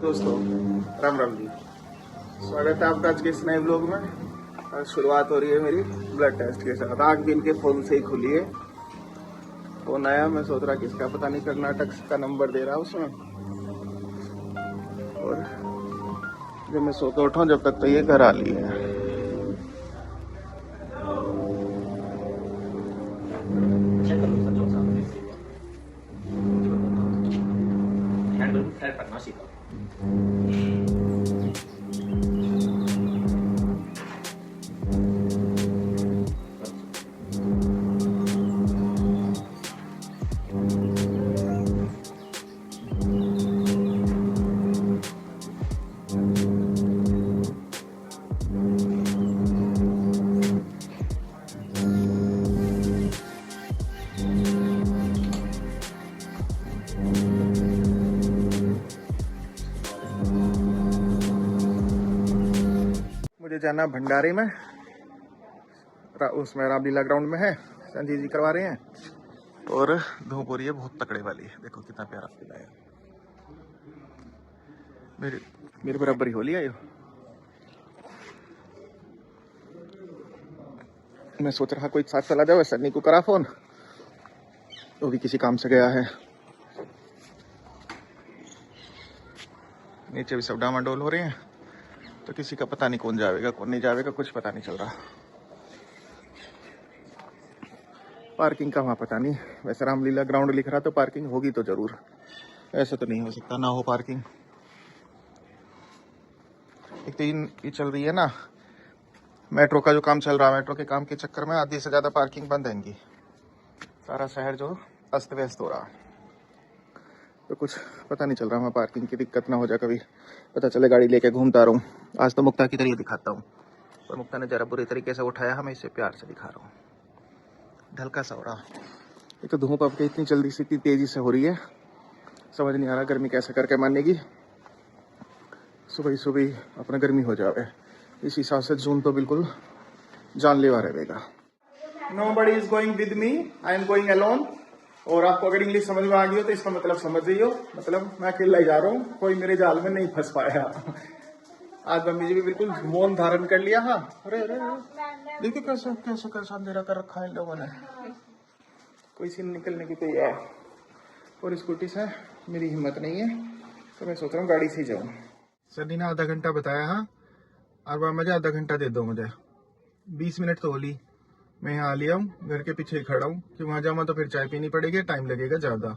दोस्तों राम राम जी, स्वागत है आपका आज के इस नए ब्लॉग में। आज शुरुआत हो रही है मेरी ब्लड टेस्ट के साथ। आँख भी इनके फ़ोन से ही खुली है। फ़ोन आया, मैं सोच रहा किसका पता नहीं, कर्नाटक का नंबर दे रहा उसमें। और जब मैं सो के उठाऊँ जब तक तो ये घर आ ली है। मुझे जाना भंडारी में, उसमें रामलीला ग्राउंड में है, संजीव जी करवा रहे हैं। और धूप हो रही है बहुत तकड़े वाली, देखो कितना प्यारा फील आया। मेरे बराबर ही हो लिया यो। मैं सोच रहा कोई साथ चला जाओ, सन्नी को करा फोन, वो भी किसी काम से गया है। नीचे भी सब डामाडोल हो रहे हैं, तो किसी का पता नहीं कौन जाएगा कौन नहीं जाएगा, कुछ पता नहीं चल रहा। पार्किंग का वहाँ पता नहीं, वैसे रामलीला ग्राउंड लिख रहा तो पार्किंग होगी तो जरूर, ऐसा तो नहीं हो सकता ना हो पार्किंग। एक तो ये चल रही है ना मेट्रो का जो काम चल रहा है, मेट्रो के काम के चक्कर में आधी से ज़्यादा पार्किंग बंद है इनकी। सारा शहर जो अस्त व्यस्त हो रहा, तो कुछ पता नहीं चल रहा। मैं पार्किंग की दिक्कत ना हो जाए, कभी पता चले गाड़ी लेके घूमता रहूँ। आज तो मुक्ता की तरह दिखाता हूँ, पर मुक्ता ने जरा बुरी तरीके से उठाया, हमें इसे प्यार से दिखा रहा हूँ। ढलका सा हो रहा। एक तो धूप अब के इतनी जल्दी से इतनी तेजी से हो रही है, समझ नहीं आ रहा गर्मी कैसे करके मानेगी। सुबह ही सुबह अपना गर्मी हो जाए, इस हिसाब से जून तो बिल्कुल जानलेवा रहेगा। Nobody is going with me, I am going alone। और आपको अगर इंग्लिश समझ में आ गई हो तो इसका मतलब समझ जाइयो, मतलब मैं अकेला ही जा रहा हूँ, कोई मेरे जाल में नहीं फंस पाया। आज मम्मी जी भी बिल्कुल मौन धारण कर लिया। हाँ, अरे अरे देखिए कैसे कैसे कैसे अंधेरा कर रखा है इन लोगों ने। कोई सीन निकलने की तैयार, और स्कूटी से मेरी हिम्मत नहीं है, तो मैं सोच रहा हूँ गाड़ी से ही जाऊँ। सर ने आधा घंटा बताया, हाँ, और मुझे आधा घंटा दे दो, मुझे 20 मिनट तो होली। मैं यहाँ आ लिया हूँ, घर के पीछे ही खड़ा हूँ कि वहाँ जाऊँ तो फिर चाय पीनी पड़ेगी, टाइम लगेगा ज़्यादा।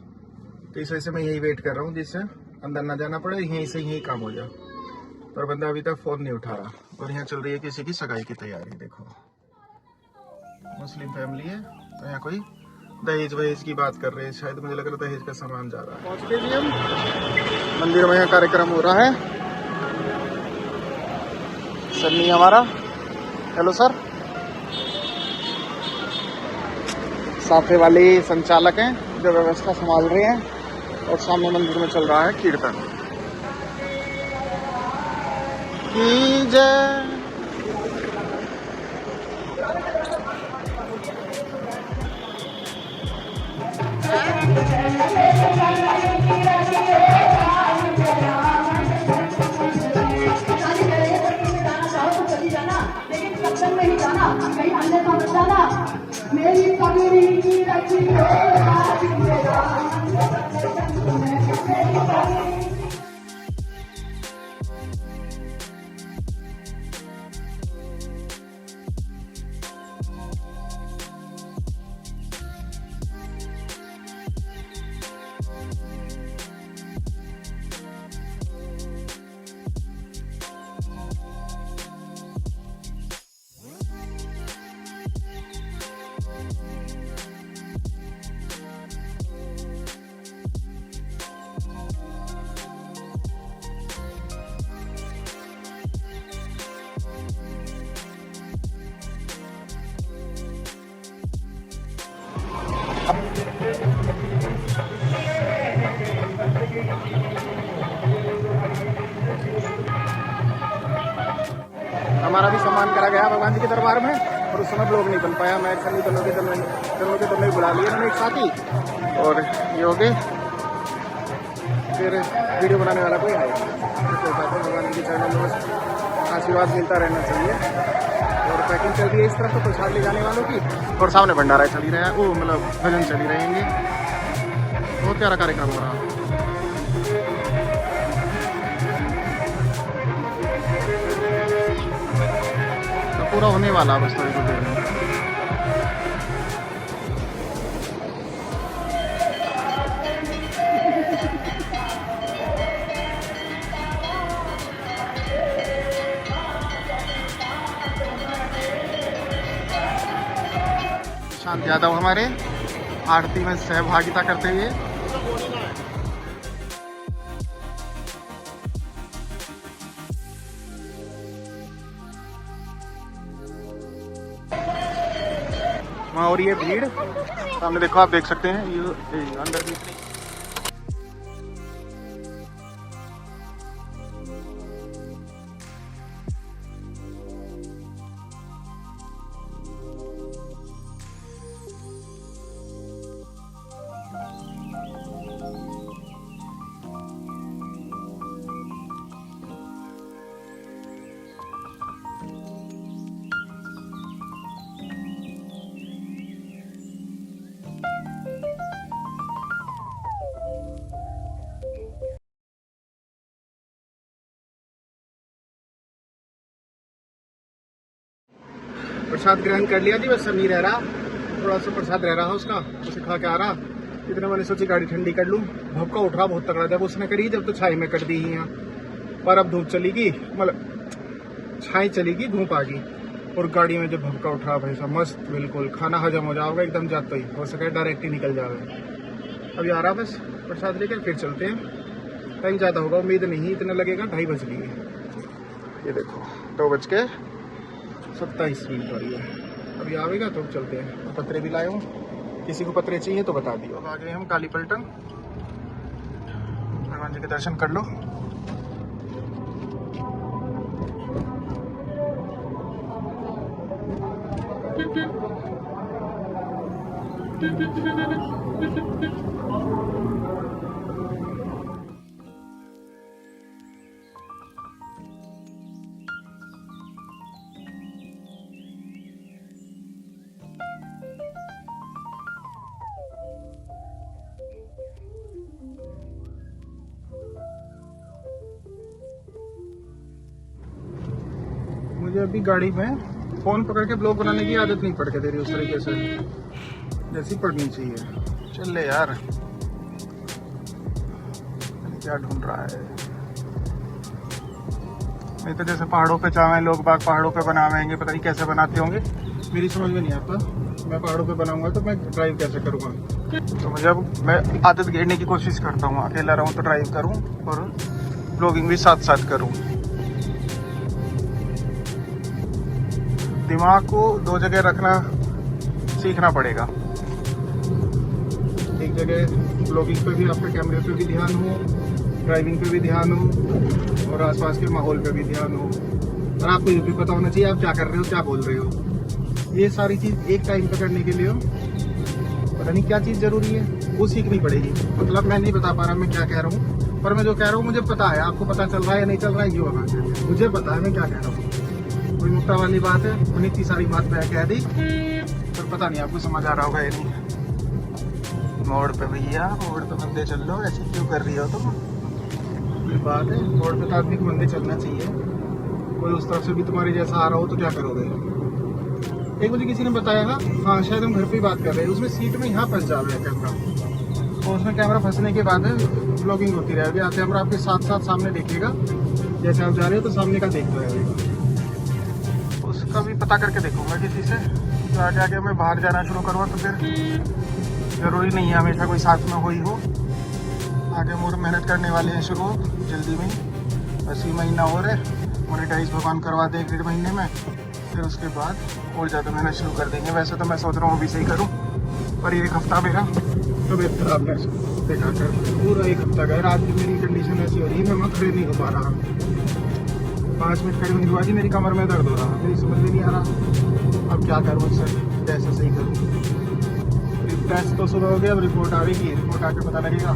तो इस वजह से मैं यही वेट कर रहा हूँ, जिससे अंदर ना जाना पड़े, यहीं से यहीं काम हो जाए। पर बंदा अभी तक फ़ोन नहीं उठा रहा। और यहाँ चल रही है किसी की सगाई की तैयारी। देखो मुस्लिम फैमिली है, तो यहाँ कोई दहेज वहेज की बात कर रहे हैं, शायद मुझे लग रहा है दहेज का सामान जा रहा है। पहुँच गए जी हम मंदिर में, यहाँ कार्यक्रम हो रहा है। सन्नी हमारा, हेलो सर, साथे वाले संचालक हैं जो व्यवस्था संभाल रहे हैं। और सामने मंदिर में चल रहा है कीर्तन की जय। मेरी कबीरी की रची हमारा भी सम्मान करा गया भगवान जी के दरबार में, और उस समय ब्लॉग नहीं बन पाया। मैं सभी दोनों के दोनों बुला लिए मैंने एक साथ ही, और ये हो गए फिर वीडियो बनाने वाला कोई है तो भगवान के चरणों में आशीर्वाद मिलता रहना चाहिए। और पैकिंग चल रही है इस तरफ तो प्रसाद ले जाने वालों की, और सामने भंडारा चल ही रहा है, वो मतलब भजन चल ही रहेंगे। बहुत प्यारा कार्यक्रम हो रहा है। तो पूरा होने वाला बस थोड़ी देर में। शांत यादव हमारे आरती में सहभागिता करते हुए। वहाँ और ये भीड़ सामने देखो, आप देख सकते हैं ये अंदर भी। प्रसाद ग्रहण कर लिया थी, बस सब नहीं रह रहा, थोड़ा सा प्रसाद रह रहा है उसका, उसे खा के आ रहा। इतने मैंने सोची गाड़ी ठंडी कर लूँ, भपका उठ रहा बहुत तगड़ा। जब उसने करी जब तो छाई में कर दी ही यहाँ, पर अब धूप चलेगी, मतलब छाई चलेगी, धूप आ गई, और गाड़ी में जब भपका उठ रहा भाई साहब मस्त, बिल्कुल खाना हजम हो जाओगे एकदम, जाते ही हो सके डायरेक्ट ही निकल जाओगे। अभी आ रहा बस प्रसाद लेकर फिर चलते हैं। टाइम ज़्यादा होगा, उम्मीद नहीं इतना लगेगा, 2:30 बज गई है। ये देखो 2:27 हो रही है। अभी आवेगा तो चलते हैं। पत्रे भी लाए हूँ, किसी को पत्रे चाहिए तो बता दियो। अब आ गए हम काली पलटन, भगवान जी के दर्शन कर लो। मुझे अभी गाड़ी में फोन पकड़ के ब्लॉग बनाने की आदत नहीं पड़ के दे रही उस तरीके से जैसी पड़नी चाहिए। चल ले यार, क्या ढूंढ रहा है। नहीं तो जैसे पहाड़ों पे चाहे लोग बाग पहाड़ों पे बनावेंगे, पता नहीं कैसे बनाते होंगे, मेरी समझ में नहीं आता। मैं पहाड़ों पे बनाऊंगा तो मैं ड्राइव कैसे करूँगा। तो मुझे अब मैं आदत घेरने की कोशिश करता हूँ, अकेला रहूँ तो ड्राइव करूँ और ब्लॉगिंग भी साथ साथ करूँ। दिमाग को 2 जगह रखना सीखना पड़ेगा। एक जगह ब्लॉगिंग पे भी, आपके कैमरे पे भी ध्यान हो, ड्राइविंग पे भी ध्यान हो, और आसपास के माहौल पे भी ध्यान हो, और आपको ये भी पता होना चाहिए आप क्या कर रहे हो, क्या बोल रहे हो। ये सारी चीज़ एक टाइम पे करने के लिए पता नहीं क्या चीज़ ज़रूरी है, वो सीखनी पड़ेगी। मतलब मैं नहीं बता पा रहा मैं क्या कह रहा हूँ, पर मैं जो कह रहा हूँ मुझे पता है। आपको पता चल रहा है या नहीं चल रहा है ये होना चाहिए। मुझे पता है मैं क्या कह रहा हूँ, कोई मुद्दा वाली बात है, मैंने इतनी सारी बात मैं कह दी, पर पता नहीं आपको समझ आ रहा होगा या नहीं। मोड़ पे भैया, मोड़ पे मंदे चल लो, ऐसे क्यों कर रही हो तुम। ये बात है, मोड़ पे तो आदमी को मंदे चलना चाहिए। कोई उस तरफ से भी तुम्हारे जैसा आ रहा हो तो क्या करोगे। एक मुझे किसी ने बताया था, हाँ शायद हम घर पे ही बात कर रहे हैं, उसमें सीट में यहाँ फंस जा रहा है कैमरा, और उसमें कैमरा फंसने के बाद ब्लॉगिंग होती रहेगी। कैमरा आपके साथ साथ सामने देखेगा, जैसे आप जा रहे हो तो सामने का देखता रहेगा। उसका भी पता करके देखूंगा किसी से, तो आगे आगे मैं बाहर जाना शुरू करूँगा तो फिर ज़रूरी नहीं है हमेशा कोई साथ में हो ही हो। आगे मोर मेहनत करने वाले हैं शुरू जल्दी में, बस ही महीना और है, मोनेटाइज भगवान करवा दे 1-1.5 महीने में, फिर उसके बाद और ज़्यादा मेहनत शुरू कर देंगे। वैसे तो मैं सोच रहा हूँ अभी से ही करूँ, पर 1 हफ्ता मेरा तबीयत खराब है देखा कर, पूरा 1 हफ्ता गया। आज भी मेरी कंडीशन ऐसी हो रही है, मैं खड़े नहीं हो पा रहा। 5 मिनट खड़े होने के बाद ही मेरी कमर में दर्द हो रहा, मेरी समझ में नहीं आ रहा अब क्या करूँ सर, कैसे सही करूँ। टेस्ट तो सुबह हो गया, अब रिपोर्ट आएगी, रिपोर्ट आके पता लगेगा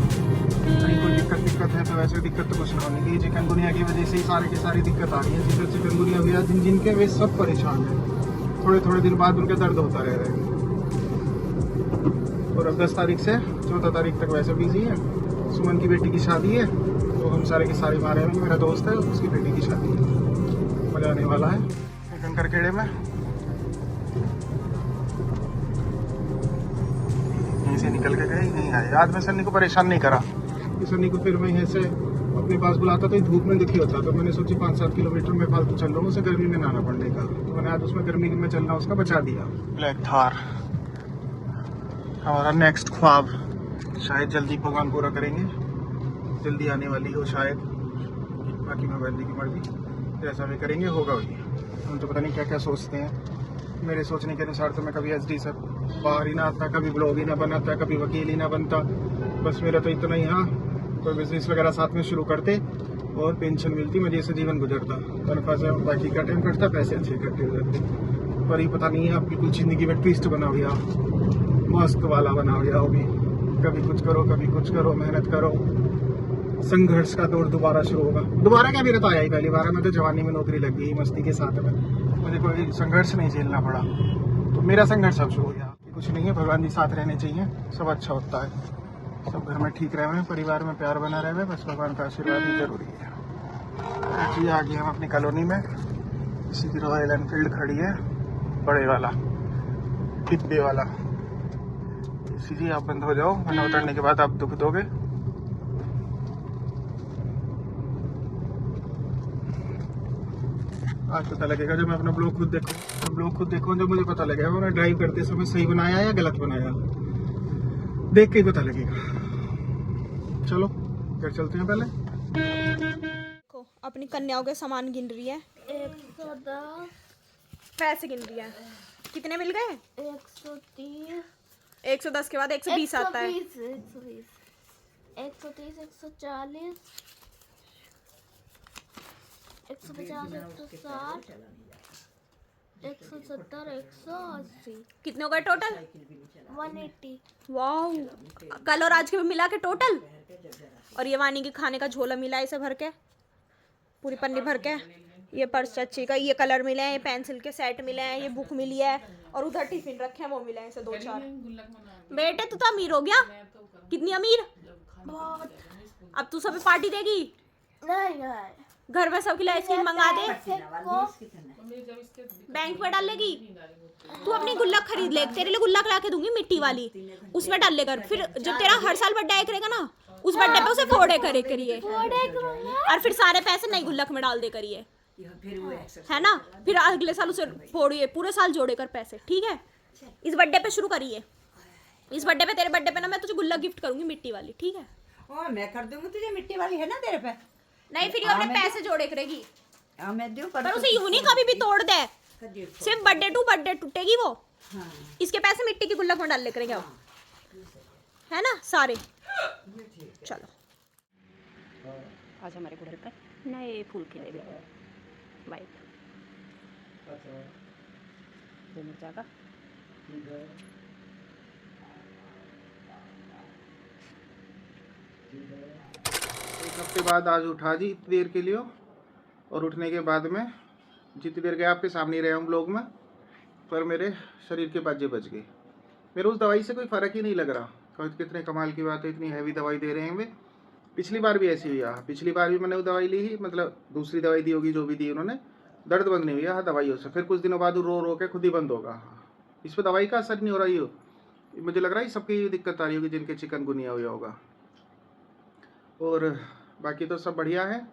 कहीं कोई दिक्कत है तो वैसे दिक्कत तो कुछ ना होने की। चिकनगुनिया की वजह से ही सारे की सारी दिक्कत आ रही है। जिधर चिकनगुनिया हुआ जिनके वे सब परेशान हैं। थोड़े थोड़े दिन बाद उनका दर्द होता रह रहा है। और अब 10 तारीख से 14 तारीख तक वैसे बिजी है। सुमन की बेटी की शादी है तो हम सारे के सारे मारे हैं। मेरा दोस्त है उसकी बेटी की शादी है, मजा आने वाला है। कंकर खेड़े में यहीं से निकल के गए, यहीं आए। आज मैं सन्नी को परेशान नहीं करा। सन्नी को फिर मैं यहाँ से अपने पास बुलाता तो धूप में दुखी होता, तो मैंने सोची 5-7 किलोमीटर में फालतू चल रहा हूँ, उसे गर्मी में नहाना पड़ने का। तो मैंने आज उसमें गर्मी में चलना उसका बचा दिया। ब्लैक थार हमारा नेक्स्ट ख्वाब शायद जल्दी भगवान पूरा करेंगे, जल्दी आने वाली हो शायद। बाकी मोबाइल की मर्जी, जैसा भी करेंगे होगा वही। हम तो पता नहीं क्या क्या सोचते हैं। मेरे सोचने के अनुसार तो मैं कभी SD से बाहर ही ना आता, कभी ब्लॉग ही ना बनाता, कभी वकील ही ना बनता। बस मेरा तो इतना ही, हाँ कोई बिजनेस वगैरह साथ में शुरू करते और पेंशन मिलती, मजे से जीवन गुजरता। तनख्वाह से बाकी का टाइम कटता, पैसे अच्छे इकट्ठे हो जाते। पर ये पता नहीं है आप बिल्कुल जिंदगी में ट्विस्ट बना हुआ, मस्त वाला बना हुआ होगी। कभी कुछ करो कभी कुछ करो, मेहनत करो, संघर्ष का दौर दोबारा शुरू होगा। दोबारा क्या, मेरा तो आया ही पहली बार है। मैं तो जवानी में नौकरी लग गई मस्ती के साथ में, मुझे कोई संघर्ष नहीं झेलना पड़ा। तो मेरा संघर्ष अब शुरू हो गया। कुछ नहीं है, भगवान जी साथ रहने चाहिए, सब अच्छा होता है। सब घर में ठीक रहे, परिवार में प्यार बना रहे, बस भगवान का आशीर्वाद ही जरूरी है। जी आ गए हम अपनी कॉलोनी में। इसी की रॉयल एनफील्ड खड़ी है, बड़े वाला डिब्बे वाला। जी आप बंद हो जाओ, वरना उतरने के बाद आप दुख दोगे। आज पता लगेगा जब मैं अपना ब्लॉग खुद देखूँ, जब मुझे पता लगेगा मैंने ड्राइव करते समय सही बनाया या गलत बनाया, देख के ही पता लगेगा। चलो घर चलते हैं। पहले देखो अपनी कन्याओं के सामान गिन रही है। 110 पैसे गिन रही है। कितने मिल गए? 130 110 के बाद 120 आता है। 120 130 140 150 160 170 180 कितने हो गए टोटल? 180। वाह, कल और आज के मिला के टोटल। और ये वानी के खाने का झोला मिला है इसे भर के, पूरी पन्नी भर के। ये पर्स चाची का, ये कलर मिले हैं, ये पेंसिल के सेट मिले हैं, ये बुक मिली है, और उधर टिफिन रखे हैं वो मिले हैं इसे 2-4। बेटे तू तो अमीर हो गया। कितनी अमीर? बहुत। अब तू सब पार्टी देगी? नहीं घर में सबके लिए आइसक्रीम मंगा दे, को बैंक में डाल लेगी। तू अपनी गुल्लक खरीद ले, तेरे लिए गुल्लक ला के दूंगी मिट्टी वाली, उसमें डाल लेकर। फिर जब तेरा हर साल बर्थडे आया करेगा ना, उस बर्थडे पे उसे फोड़े करे करिए, और फिर सारे पैसे नई गुल्लक में डाल दे करिए, है ना। फिर अगले साल उसे फोड़िए, पूरे साल जोड़े कर पैसे, ठीक है। इस बर्थडे पे शुरू करिए। इस बर्थडे पे, तेरे बर्थडे पे ना मैं तुझे गुल्लक गिफ्ट करूंगी मिट्टी वाली, ठीक है। और मैं कर दूंगी तुझे मिट्टी वाली, है ना तेरे पे। नहीं फिर ये अपने पैसे जोड़े करेगी, हाँ मैं दूं, पर उसे यूं नहीं कभी भी तोड़ दे। सिर्फ बर्थडे टू बर्थडे टूटेगी वो। हाँ। इसके पैसे मिट्टी की गुल्लक में डाल ले करेंगे, है ना सारे। चलो आज हमारे घर पर नए फूल खिले हुए, वाइट मिर्चा का। एक हफ्ते बाद आज उठा दी इतनी देर के लिए, और उठने के बाद में जितनी देर गया आपके सामने रहे हम लोग में, पर मेरे शरीर के बाजे बच गए। मेरे उस दवाई से कोई फ़र्क ही नहीं लग रहा। कितने कमाल की बात है, इतनी हैवी दवाई दे रहे हैं वे। पिछली बार भी ऐसी हुई, पिछली बार भी मैंने वो दवाई ली ही, मतलब दूसरी दवाई दी होगी जो भी दी उन्होंने, दर्द बंद नहीं हुई है दवाइयों से। फिर कुछ दिनों बाद रो रो के खुद ही बंद होगा। इस पर दवाई का असर नहीं हो रहा ही हो। मुझे लग रहा है सबकी दिक्कत आ रही होगी जिनके चिकनगुनिया हुआ होगा। और बाकी तो सब बढ़िया है,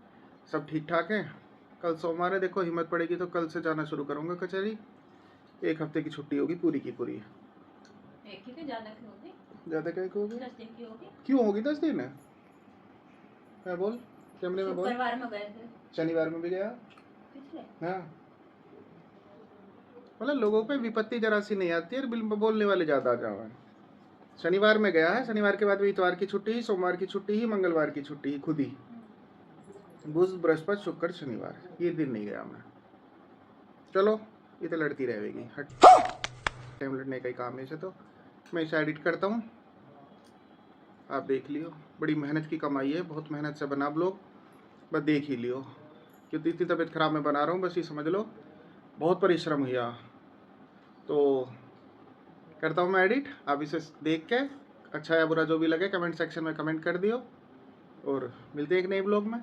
सब ठीक ठाक है। कल सोमवार है, देखो हिम्मत पड़ेगी तो कल से जाना शुरू करूँगा कचहरी। 1 हफ्ते की छुट्टी होगी पूरी की पूरी। एक ही तो ज़्यादा क्यों होगी? ज़्यादा क्या होगी? 10 दिन की होगी। क्यों होगी 10 दिन? मैं बोल कैमरे में बोल। शुक्रवार में गए थे, शनिवार में भी गया। पिछले हाँ मतलब लोगों पे विपत्ति जरा सी नहीं आती है, बोलने वाले ज़्यादा आ जाओ। शनिवार में गया है, शनिवार के बाद भी इतवार की छुट्टी ही, सोमवार की छुट्टी ही, मंगलवार की छुट्टी ही, खुद ही। बुध बृहस्पति शुक्र शनिवार, ये दिन नहीं गया मैं। चलो ये तो लड़ती रहेगी, हट टाइम लड़ने का ही काम है इसे। तो मैं इसे एडिट करता हूँ आप देख लियो, बड़ी मेहनत की कमाई है, बहुत मेहनत से बना ब्लॉग, बस देख ही लियो। क्योंकि इतनी तबीयत ख़राब में बना रहा हूँ, बस ये समझ लो बहुत परिश्रम हुआ। तो करता हूँ मैं एडिट, आप इसे देख के अच्छा या बुरा जो भी लगे कमेंट सेक्शन में कमेंट कर दियो, और मिलते हैं एक नए ब्लॉग में।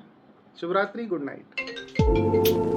Shivratri, good night.